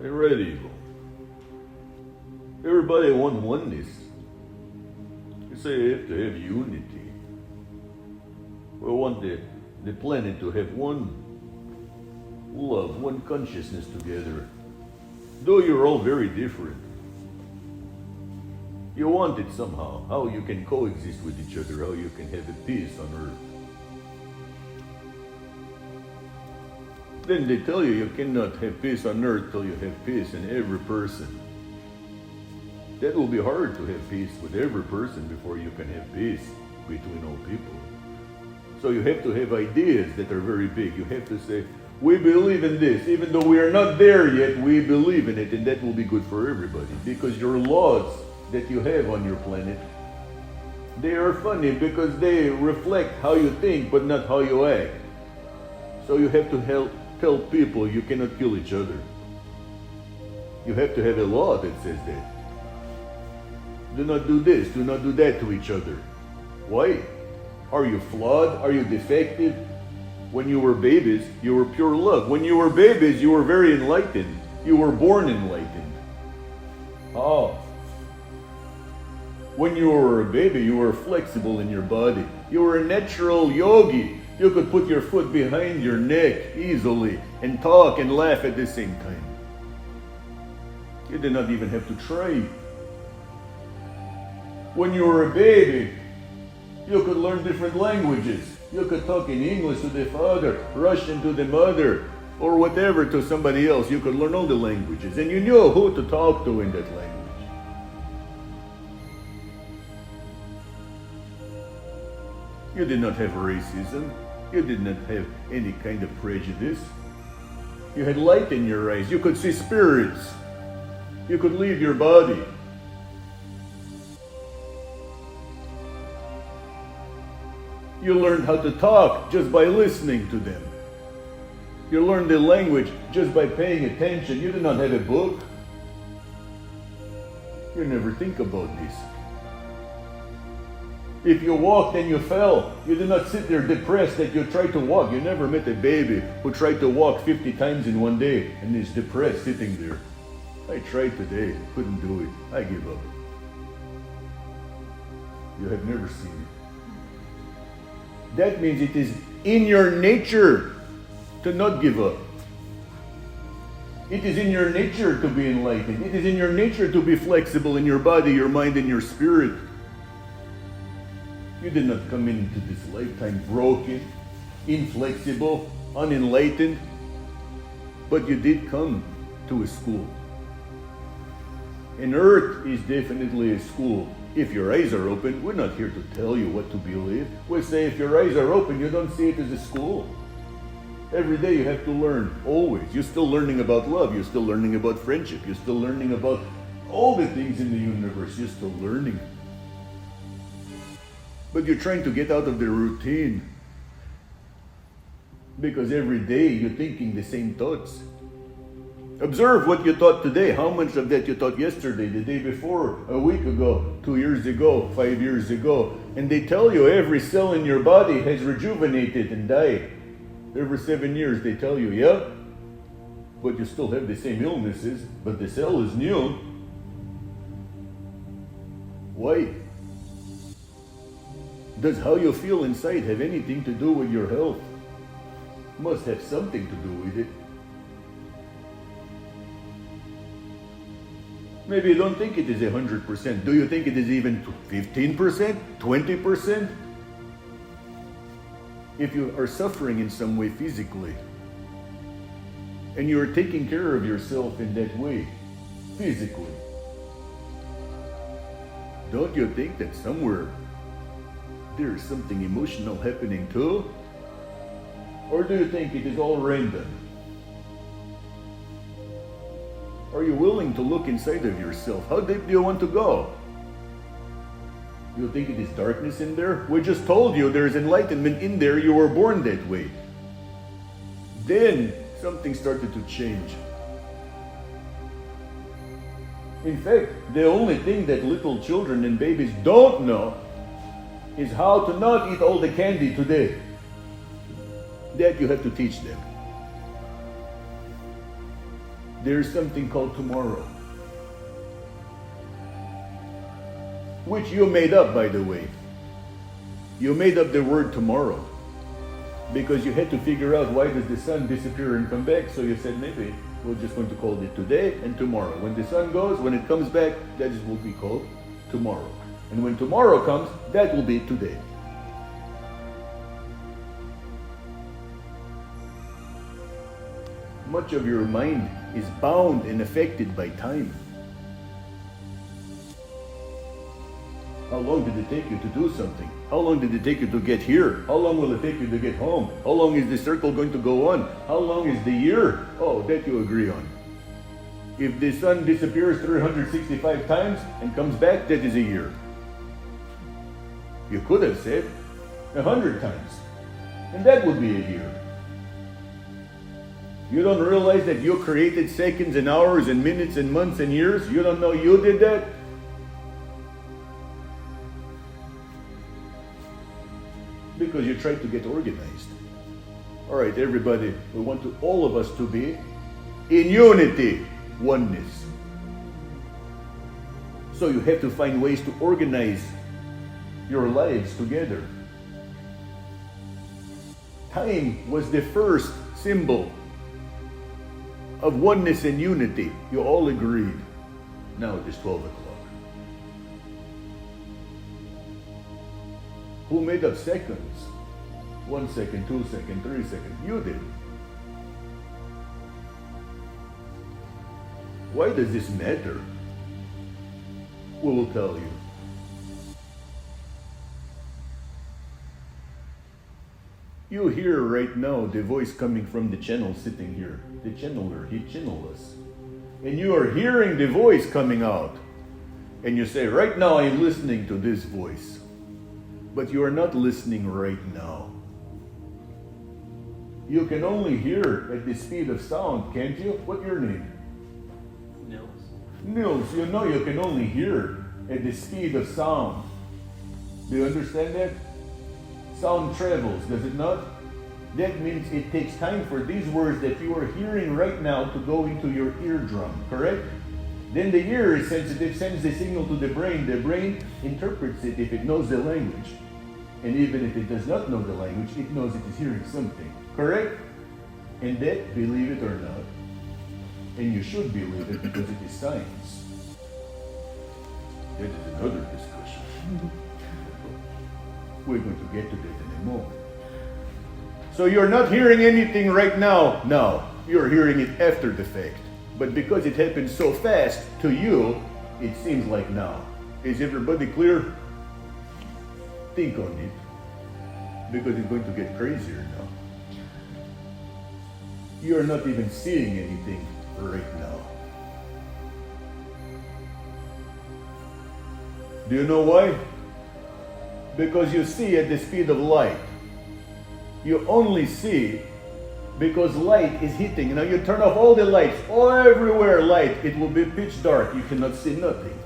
Already. Everybody want oneness. You say you have to have unity. We want the planet to have one love, one consciousness together. Though you're all very different. You want it somehow, how you can coexist with each other, how you can have a peace on earth. Then they tell you you cannot have peace on earth till you have peace in every person. That will be hard to have peace with every person before you can have peace between all people. So you have to have ideas that are very big. You have to say, we believe in this. Even though we are not there yet, we believe in it, and that will be good for everybody. Because your laws that you have on your planet, they are funny because they reflect how you think, but not how you act. So you have to tell people you cannot kill each other. You have to have a law that says that. Do not do this, do not do that to each other. Why? Are you flawed? Are you defective? When you were babies, you were pure love. When you were babies, you were very enlightened. You were born enlightened. Oh. When you were a baby, you were flexible in your body. You were a natural yogi. You could put your foot behind your neck easily and talk and laugh at the same time. You did not even have to try. When you were a baby, you could learn different languages. You could talk in English to the father, Russian to the mother, or whatever to somebody else. You could learn all the languages, and you knew who to talk to in that language. You did not have racism. You did not have any kind of prejudice. You had light in your eyes. You could see spirits. You could leave your body. You learned how to talk just by listening to them. You learned the language just by paying attention. You did not have a book. You never think about this. If you walked and you fell, you did not sit there depressed that you tried to walk. You never met a baby who tried to walk 50 times in one day and is depressed sitting there. I tried today, couldn't do it. I give up. You have never seen it. That means it is in your nature to not give up. It is in your nature to be enlightened. It is in your nature to be flexible in your body, your mind, and your spirit. You did not come into this lifetime broken, inflexible, unenlightened, but you did come to a school. And earth is definitely a school. If your eyes are open, we're not here to tell you what to believe. We say if your eyes are open, you don't see it as a school. Every day you have to learn, always. You're still learning about love. You're still learning about friendship. You're still learning about all the things in the universe. You're still learning. But you're trying to get out of the routine. Because every day you're thinking the same thoughts. Observe what you thought today. How much of that you thought yesterday, the day before, a week ago, 2 years ago, 5 years ago. And they tell you every cell in your body has rejuvenated and died. Every 7 years they tell you, yeah, but you still have the same illnesses, but the cell is new. Why? Does how you feel inside have anything to do with your health? Must have something to do with it. Maybe you don't think it is 100%. Do you think it is even 15%? 20%? If you are suffering in some way physically, and you are taking care of yourself in that way, physically, don't you think that somewhere there is something emotional happening too? Or do you think it is all random? Are you willing to look inside of yourself? How deep do you want to go? You think it is darkness in there? We just told you there is enlightenment in there. You were born that way. Then something started to change. In fact, the only thing that little children and babies don't know is how to not eat all the candy today. That you have to teach them. there's something called tomorrow. Which you made up, by the way. You made up the word tomorrow. Because you had to figure out why does the sun disappear and come back, so you said maybe we're just going to call it today and tomorrow. When the sun goes, when it comes back, that is what we call tomorrow. And when tomorrow comes, that will be today. Much of your mind is bound and affected by time. How long did it take you to do something? How long did it take you to get here? How long will it take you to get home? How long is the circle going to go on? How long is the year? Oh, that you agree on. If the sun disappears 365 times and comes back, that is a year. You could have said 100 times, and that would be a year. You don't realize that you created seconds and hours and minutes and months and years? You don't know you did that? Because you tried to get organized. All right, everybody, we want all of us to be in unity, oneness. So you have to find ways to organize your lives together. Time was the first symbol of oneness and unity. You all agreed. Now it is 12 o'clock. Who made up seconds? 1 second, 2 seconds, 3 seconds. You did. Why does this matter? We will tell you. You hear right now the voice coming from the channel sitting here. The channeler, he channeled us. And you are hearing the voice coming out. And you say, right now I'm listening to this voice. But you are not listening right now. You can only hear at the speed of sound, can't you? What's your name? Nils. Nils, you know you can only hear at the speed of sound. Do you understand that? Sound travels, does it not? That means it takes time for these words that you are hearing right now to go into your eardrum, correct? Then the ear is sensitive, sends the signal to the brain. The brain interprets it if it knows the language. And even if it does not know the language, it knows it is hearing something, correct? And that, believe it or not, and you should believe it because it is science. That is another discussion. We're going to get to that in a moment. So you're not hearing anything right now. Now, you're hearing it after the fact. But because it happened so fast to you, it seems like now. Is everybody clear? Think on it. Because it's going to get crazier now. You're not even seeing anything right now. Do you know why? Because you see at the speed of light. You only see because light is hitting. Now you turn off all the lights, everywhere light, it will be pitch dark. You cannot see nothing.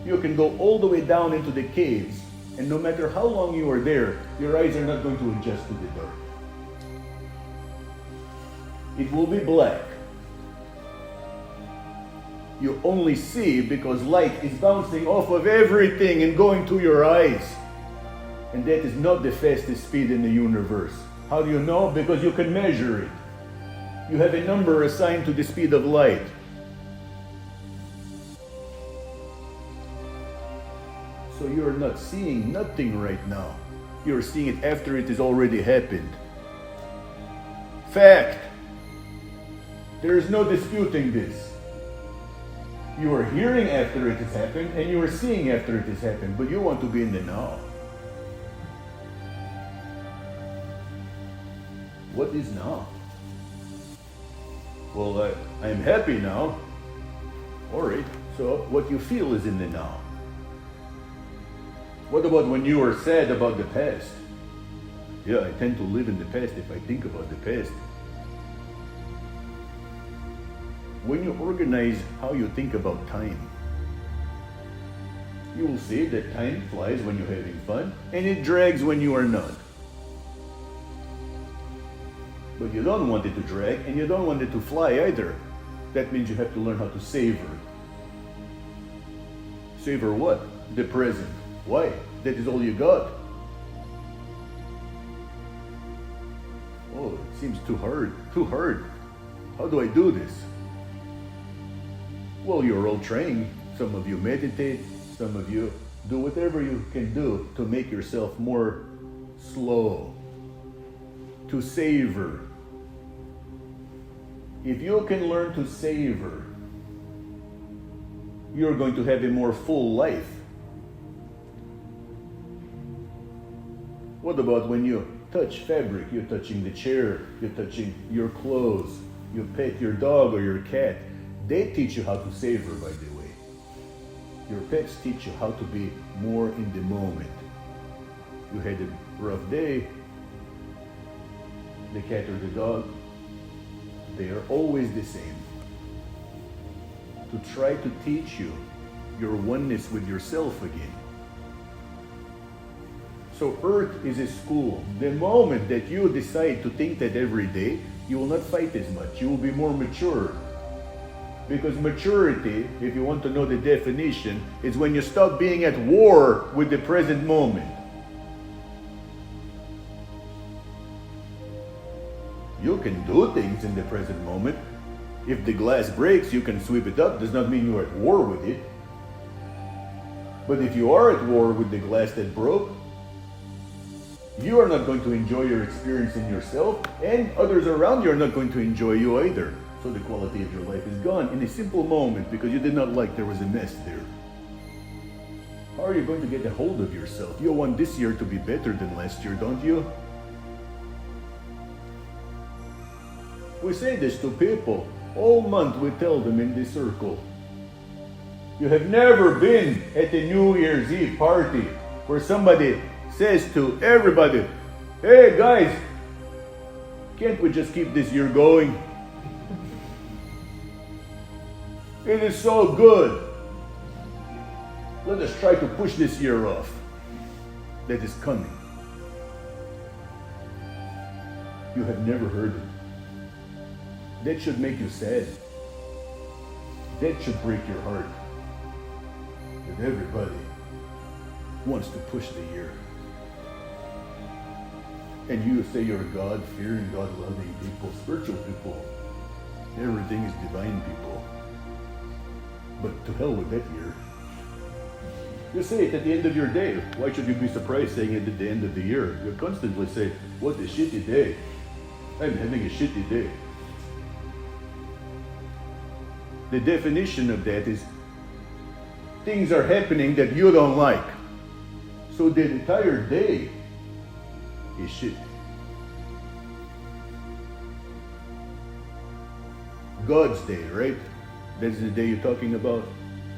You can go all the way down into the caves, and no matter how long you are there, your eyes are not going to adjust to the dark. It will be black. You only see because light is bouncing off of everything and going to your eyes. And that is not the fastest speed in the universe. How do you know? Because you can measure it. You have a number assigned to the speed of light. So you're not seeing nothing right now. You're seeing it after it has already happened. Fact. There is no disputing this. You are hearing after it has happened, and you are seeing after it has happened, but you want to be in the now. What is now? Well, I'm happy now. Alright, so what you feel is in the now. What about when you are sad about the past? Yeah, I tend to live in the past if I think about the past. When you organize how you think about time, you will see that time flies when you're having fun, and it drags when you are not. But you don't want it to drag, and you don't want it to fly either. That means you have to learn how to savor. Savor what? The present. Why? That is all you got. Oh, it seems too hard. Too hard. How do I do this? Well, you're all trying. Some of you meditate. Some of you do whatever you can do to make yourself more slow. To savor. If you can learn to savor, you're going to have a more full life. What about when you touch fabric? You're touching the chair, you're touching your clothes, you pet your dog or your cat. They teach you how to savor, by the way. Your pets teach you how to be more in the moment. You had a rough day, the cat or the dog, they are always the same. To try to teach you your oneness with yourself again. So Earth is a school. The moment that you decide to think that every day, you will not fight as much. You will be more mature. Because maturity, if you want to know the definition, is when you stop being at war with the present moment. You can do things in the present moment. If the glass breaks, you can sweep it up. Does not mean you're at war with it. But if you are at war with the glass that broke, you are not going to enjoy your experience in yourself, and others around you are not going to enjoy you either. So the quality of your life is gone in a simple moment because you did not like there was a mess there. How are you going to get a hold of yourself? You want this year to be better than last year, don't you? We say this to people. All month we tell them in this circle. You have never been at a New Year's Eve party where somebody says to everybody, hey guys, can't we just keep this year going? It is so good. Let us try to push this year off that is coming. You have never heard it. That should make you sad. That should break your heart. That everybody wants to push the year. And you say you're God-fearing, God-loving people, spiritual people. Everything is divine people. But to hell with that year. You say it at the end of your day. Why should you be surprised saying it at the end of the year? You constantly say, what a shitty day. I'm having a shitty day. The definition of that is things are happening that you don't like. So the entire day is shit. God's day, right? That's the day you're talking about,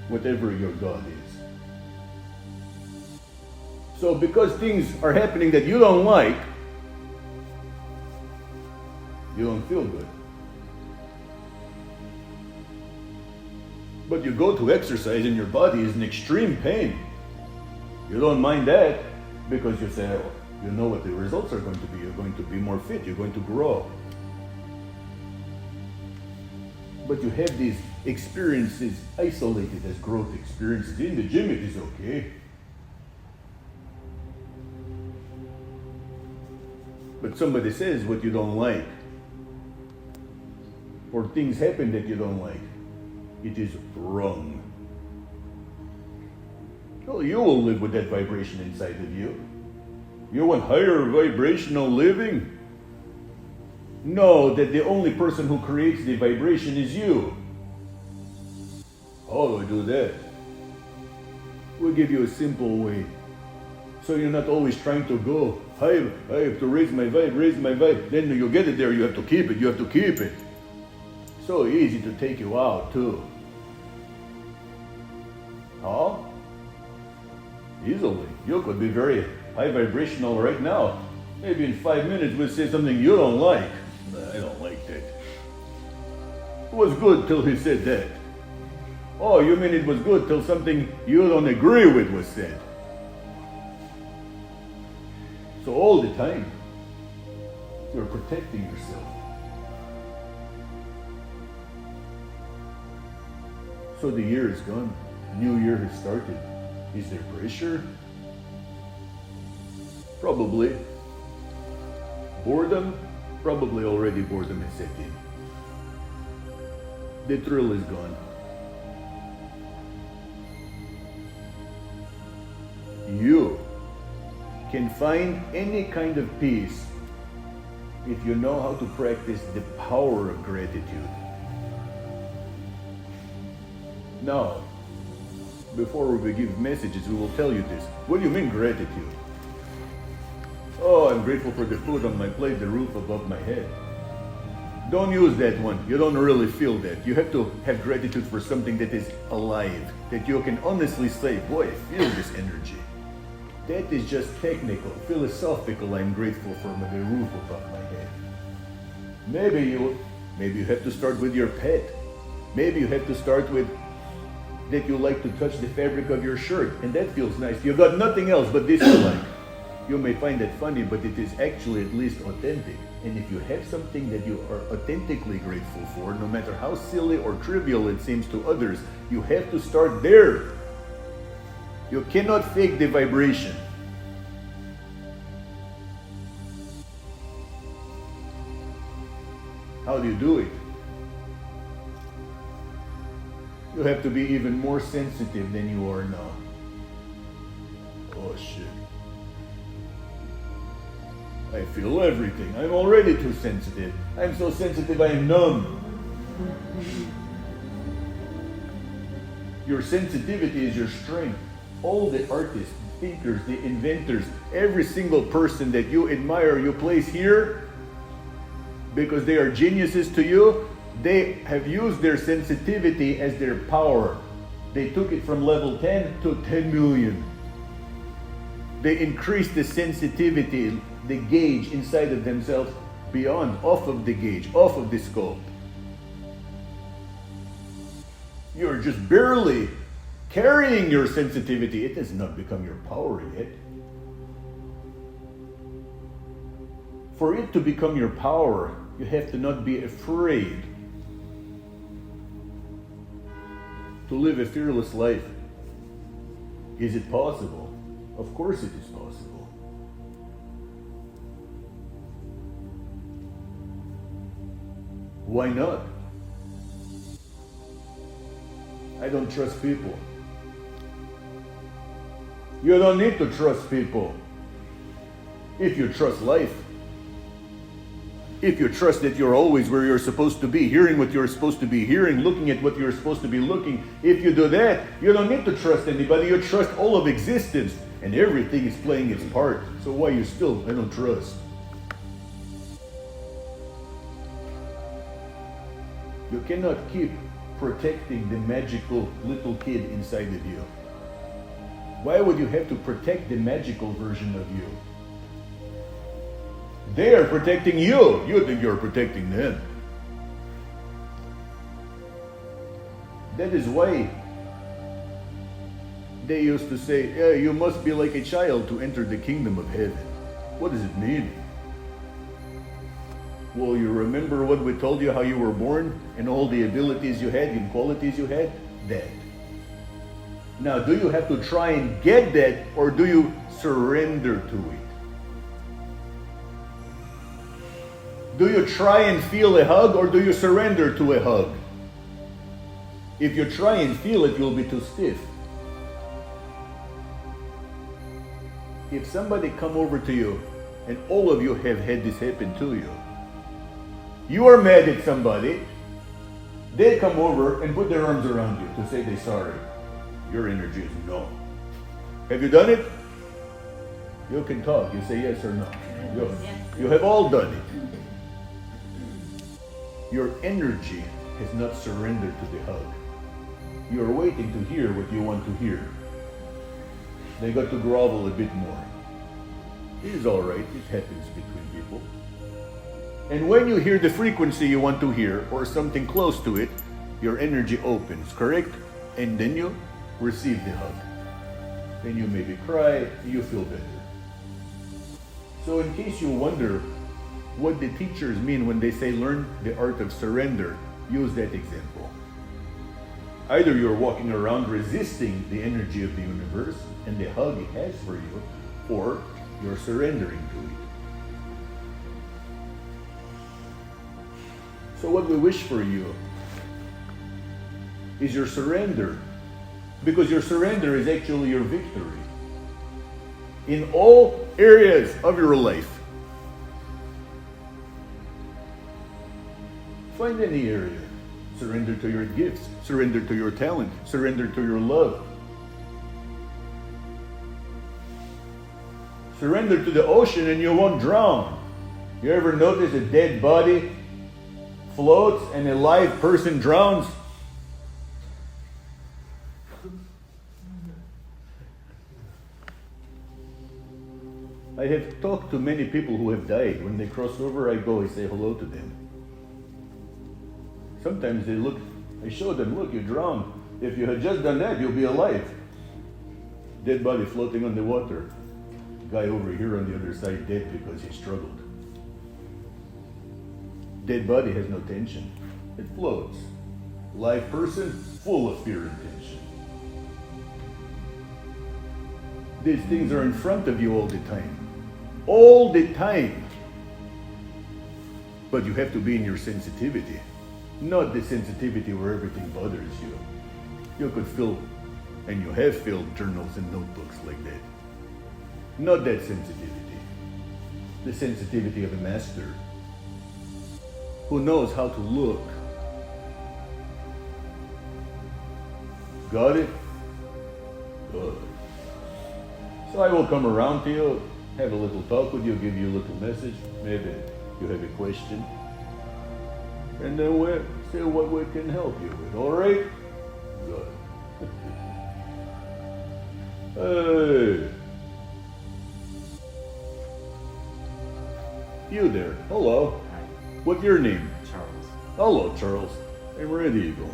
whatever your God is. So because things are happening that you don't like, you don't feel good. But you go to exercise and your body is in extreme pain. You don't mind that because you say, oh, you know what the results are going to be. You're going to be more fit. You're going to grow. But you have these experiences isolated as growth experiences. In the gym, it is okay. But somebody says what you don't like, or things happen that you don't like. It is wrong. Well, you will live with that vibration inside of you. You want higher vibrational living? Know that the only person who creates the vibration is you. How do I do that? We'll give you a simple way. So you're not always trying to go, I have to raise my vibe. Then you get it there, you have to keep it. So easy to take you out too. Oh? Easily. You could be very high vibrational right now. Maybe in 5 minutes we'll say something you don't like. I don't like that. It was good till he said that. Oh, you mean it was good till something you don't agree with was said. So all the time. You're protecting yourself. So the year is gone. New year has started. Is there pressure? Probably. Boredom? Probably already boredom is set in. The thrill is gone. You can find any kind of peace if you know how to practice the power of gratitude. Now, before we give messages, we will tell you this. What do you mean gratitude? Oh, I'm grateful for the food on my plate, the roof above my head. Don't use that one. You don't really feel that. You have to have gratitude for something that is alive, that you can honestly say, boy, I feel this energy. That is just technical, philosophical. I'm grateful for the roof above my head. Maybe you have to start with your pet. Maybe you have to start with that you like to touch the fabric of your shirt, and that feels nice. You got nothing else but this you like. You may find that funny, but it is actually at least authentic. And if you have something that you are authentically grateful for, no matter how silly or trivial it seems to others, you have to start there. You cannot fake the vibration. How do you do it? You have to be even more sensitive than you are now. Oh shit. I feel everything. I'm already too sensitive. I'm so sensitive I am numb. Your sensitivity is your strength. All the artists, thinkers, the inventors, every single person that you admire, you place here because they are geniuses to you, they have used their sensitivity as their power. They took it from level 10 to 10 million. They increased the sensitivity, the gauge inside of themselves beyond, off of the gauge, off of the scope. You're just barely carrying your sensitivity. It has not become your power yet. For it to become your power, you have to not be afraid to live a fearless life. Is it possible? Of course it is possible. Why not? I don't trust people. You don't need to trust people. If you trust life, if you trust that you're always where you're supposed to be, hearing what you're supposed to be hearing, looking at what you're supposed to be looking, if you do that, you don't need to trust anybody. You trust all of existence, and everything is playing its part. So why you still, I don't trust? You cannot keep protecting the magical little kid inside of you. Why would you have to protect the magical version of you? They are protecting you. You think you're protecting them. That is why they used to say, yeah, you must be like a child to enter the kingdom of heaven. What does it mean? Well, you remember what we told you, how you were born and all the abilities you had and qualities you had? That. Now, do you have to try and get that, or do you surrender to it? Do you try and feel a hug, or do you surrender to a hug? If you try and feel it, you'll be too stiff. If somebody come over to you, and all of you have had this happen to you, you are mad at somebody, they come over and put their arms around you to say they're sorry. Your energy is no. Have you done it? You can talk. You say yes or no. You have all done it. Your energy has not surrendered to the hug. You are waiting to hear what you want to hear. They got to grovel a bit more. It is all right. It happens between people. And when you hear the frequency you want to hear, or something close to it, your energy opens, correct? And then you receive the hug. Then you maybe cry, you feel better. So in case you wonder what the teachers mean when they say learn the art of surrender. Use that example. Either you're walking around resisting the energy of the universe and the hug it has for you, or you're surrendering to it. So what we wish for you is your surrender, because your surrender is actually your victory in all areas of your life. Find any area. Surrender to your gifts, surrender to your talent, surrender to your love. Surrender to the ocean and you won't drown. You ever notice a dead body floats and a live person drowns? I have talked to many people who have died. When they cross over, I go, I say hello to them. Sometimes they look, I show them, look, you drowned. If you had just done that, you'll be alive. Dead body floating on the water. Guy over here on the other side dead because he struggled. Dead body has no tension. It floats. Live person, full of fear and tension. These things are in front of you all the time. All the time. But you have to be in your sensitivity. Not the sensitivity where everything bothers you. You could fill, and you have filled journals and notebooks like that. Not that sensitivity. The sensitivity of a master who knows how to look. Got it? Good. So I will come around to you, have a little talk with you, give you a little message. Maybe you have a question. And then we'll see what we can help you with, all right? Good. Hey. You there. Hello. Hi. What's your name? Charles. Hello, Charles. Hey, where do you go?